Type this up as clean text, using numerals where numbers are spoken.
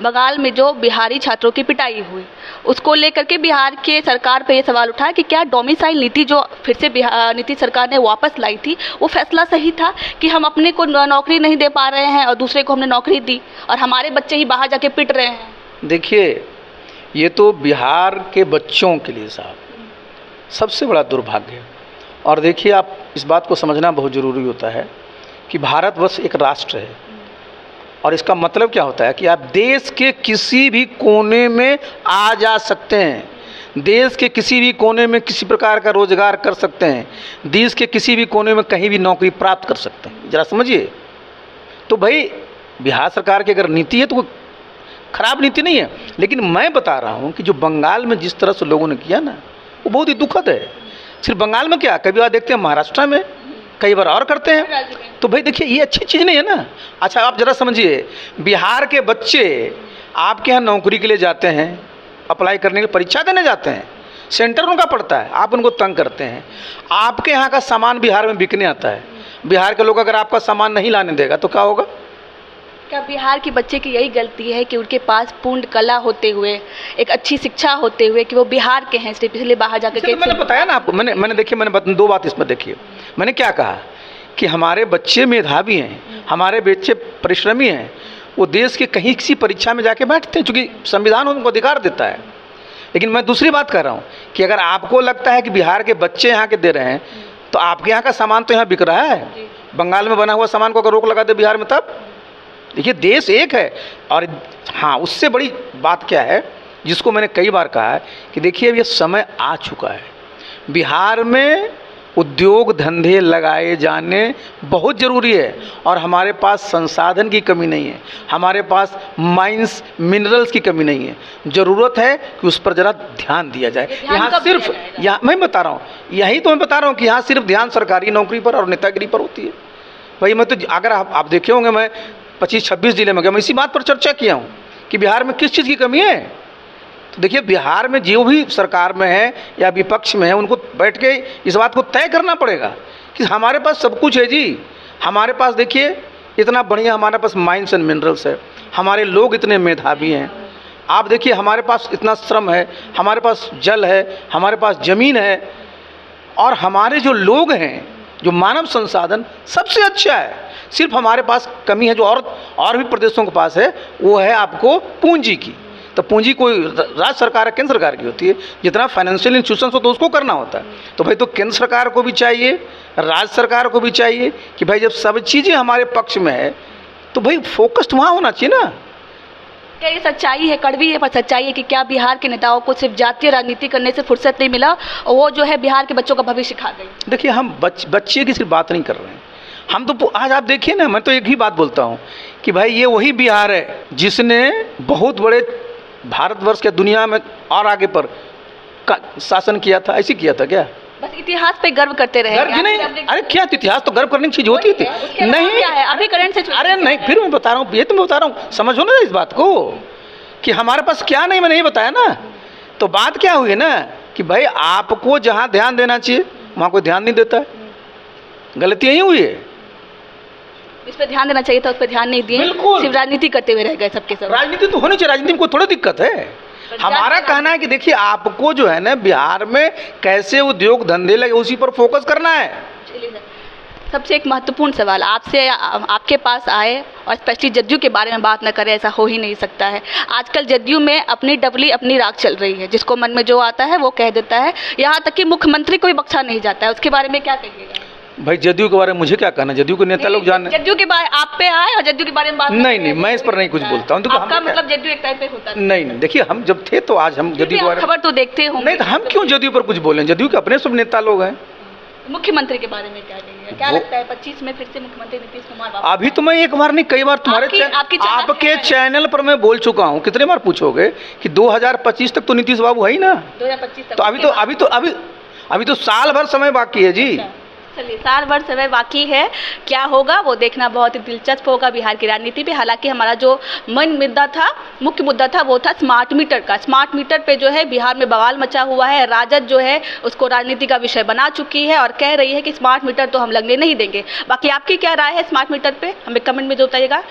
बंगाल में जो बिहारी छात्रों की पिटाई हुई, उसको लेकर के बिहार के सरकार पे ये सवाल उठा कि क्या डोमिसाइल नीति जो फिर से नीतीश सरकार ने वापस लाई थी, वो फैसला सही था कि हम अपने को नौकरी नहीं दे पा रहे हैं और दूसरे को हमने नौकरी दी और हमारे बच्चे ही बाहर जाके पिट रहे हैं। देखिए, ये तो बिहार के बच्चों के लिए साहब सबसे बड़ा दुर्भाग्य है। और देखिए, आप इस बात को समझना बहुत ज़रूरी होता है कि भारतवर्ष एक राष्ट्र है और इसका मतलब क्या होता है कि आप देश के किसी भी कोने में आ जा सकते हैं, देश के किसी भी कोने में किसी प्रकार का रोजगार कर सकते हैं, देश के किसी भी कोने में कहीं भी नौकरी प्राप्त कर सकते हैं। ज़रा समझिए। तो भाई, बिहार सरकार की अगर नीति है तो वो खराब नीति नहीं है, लेकिन मैं बता रहा हूँ कि जो बंगाल में जिस तरह से लोगों ने किया ना, वो बहुत ही दुखद है। सिर्फ बंगाल में क्या, कई बार देखते हैं महाराष्ट्र में, कई बार और करते हैं। तो भाई देखिए, ये अच्छी चीज़ नहीं है ना। अच्छा, आप ज़रा समझिए, बिहार के बच्चे आपके यहाँ नौकरी के लिए जाते हैं, अप्लाई करने की परीक्षा देने जाते हैं, सेंटर उनका पड़ता है, आप उनको तंग करते हैं। आपके यहाँ का सामान बिहार में बिकने आता है, बिहार के लोग अगर आपका सामान नहीं लाने देगा तो क्या होगा? क्या बिहार के बच्चे की यही गलती है कि उनके पास पूर्ण कला होते हुए, एक अच्छी शिक्षा होते हुए कि वो बिहार के हैं, इसलिए बाहर जाकर के? मैंने बताया ना आपको, मैंने देखिए, मैंने दो बात इसमें देखिए। मैंने क्या कहा कि हमारे बच्चे मेधावी हैं, हमारे बच्चे परिश्रमी हैं, वो देश के कहीं किसी परीक्षा में जाके बैठते हैं, चूँकि संविधान उनको अधिकार देता है। लेकिन मैं दूसरी बात कर रहा हूँ कि अगर आपको लगता है कि बिहार के बच्चे यहाँ के दे रहे हैं, तो आपके यहाँ का सामान तो यहाँ बिक रहा है। बंगाल में बना हुआ सामान को अगर रोक लगा दे बिहार में, तब देखिए, देश एक है। और हाँ, उससे बड़ी बात क्या है जिसको मैंने कई बार कहा है कि देखिए, अब ये समय आ चुका है, बिहार में उद्योग धंधे लगाए जाने बहुत ज़रूरी है। और हमारे पास संसाधन की कमी नहीं है, हमारे पास माइंस मिनरल्स की कमी नहीं है। ज़रूरत है कि उस पर ज़रा ध्यान दिया जाए। यहाँ सिर्फ, यहाँ मैं बता रहा हूँ, यही तो मैं बता रहा हूँ कि यहाँ सिर्फ ध्यान सरकारी नौकरी पर और नेतागिरी पर होती है। भाई, मैं तो, अगर आप देखे होंगे, मैं 25-26 जिले में गया, मैं इसी बात पर चर्चा किया हूँ कि बिहार में किस चीज़ की कमी है। तो देखिए, बिहार में जो भी सरकार में है या विपक्ष में है, उनको बैठ के इस बात को तय करना पड़ेगा कि हमारे पास सब कुछ है जी। हमारे पास देखिए, इतना बढ़िया हमारे पास माइंस एंड मिनरल्स है, हमारे लोग इतने मेधावी हैं। आप देखिए, हमारे पास इतना श्रम है, हमारे पास जल है, हमारे पास ज़मीन है, और हमारे जो लोग हैं, जो मानव संसाधन सबसे अच्छा है। सिर्फ हमारे पास कमी है, जो और भी प्रदेशों के पास है, वो है आपको पूंजी की। तो पूंजी कोई राज्य सरकार है, केंद्र सरकार की होती है। जितना फाइनेंशियल इंस्टीट्यूशंस हो तो उसको करना होता है। तो भाई, तो केंद्र सरकार को भी चाहिए, राज्य सरकार को भी चाहिए कि भाई, जब सब चीज़ें हमारे पक्ष में है तो भाई फोकस्ड वहाँ होना चाहिए ना। क्या ये सच्चाई है, कड़वी है पर सच्चाई है कि क्या बिहार के नेताओं को सिर्फ जातीय राजनीति करने से फुर्सत नहीं मिला और वो जो है बिहार के बच्चों का भविष्य खा गई? देखिए, हम बच्चे की सिर्फ बात नहीं कर रहे हैं, हम तो आज आप देखिए ना, मैं तो एक ही बात बोलता हूँ कि भाई, ये वही बिहार है जिसने बहुत बड़े भारतवर्ष के दुनिया में और आगे पर शासन किया था। ऐसे किया था क्या? बस इतिहास पे गर्व करते रहे? गर्व नहीं, अरे क्या इतिहास तो गर्व करने की चीज होती थी? नहीं, क्या है अभी करंट से? अरे नहीं, फिर मैं बता रहा हूँ, ये तो मैं बता रहा हूँ, समझो ना इस बात को कि हमारे पास क्या नहीं, मैंने नहीं बताया ना। तो बात क्या हुई ना कि भाई, आपको जहाँ ध्यान देना चाहिए वहाँ कोई ध्यान नहीं देता है। गलती यही हुई है। इस पर ध्यान देना चाहिए था, उस पर ध्यान नहीं दिए, सिर्फ राजनीति करते हुए रह गए सबके सब। राजनीति तो होनी चाहिए, राजनीति में कोई थोड़ा दिक्कत है। हमारा कहना है कि देखिए, आपको जो है ना, बिहार में कैसे उद्योग धंधे लगे उसी पर फोकस करना है। सबसे एक महत्वपूर्ण सवाल आपसे, आपके पास आए और स्पेशली जदयू के बारे में बात न करें, ऐसा हो ही नहीं सकता है। आजकल जदयू में अपनी डबली अपनी राग चल रही है, जिसको मन में जो आता है वो कह देता है, यहाँ तक कि मुख्यमंत्री को भी बख्शा नहीं जाता है। उसके बारे में क्या कहिएगा? भाई, जदयू के बारे में मुझे क्या कहना, जदयू के नेता लोग जाने। जदयू के बारे आप पे आए और जदयू के बारे में बात नहीं, मैं इस पर नहीं कुछ बोलता हूँ। आपका मतलब जदयू एक टाइप पे होता है? नहीं, देखिए, हम जब थे तो आज हम जदयू के बारे में खबर तो देखते होंगे। नहीं, तो हम क्यों जदयू पर कुछ बोलें? जदयू के अपने सब नेता लोग हैं। मुख्यमंत्री के बारे में क्या कहिएगा? क्या लगता है 25 में फिर से मुख्यमंत्री नीतीश कुमार? अभी तो मैं एक बार नहीं, कई बार तुम्हारे आपके चैनल पर मैं बोल चुका हूँ। कितने बार पूछोगे कि 2025 तक तो नीतीश बाबू है ही ना। 2025 तक तो अभी तो साल भर समय बाकी है जी। चलिए, साल भर समय बाकी है, क्या होगा वो देखना बहुत ही दिलचस्प होगा बिहार की राजनीति पे। हालांकि हमारा जो मुख्य मुद्दा था वो था स्मार्ट मीटर का। स्मार्ट मीटर पे जो है बिहार में बवाल मचा हुआ है। राजद जो है उसको राजनीति का विषय बना चुकी है और कह रही है कि स्मार्ट मीटर तो हम लगने नहीं देंगे। बाकी आपकी क्या राय है स्मार्ट मीटर पे, हमें कमेंट में जो बताइएगा।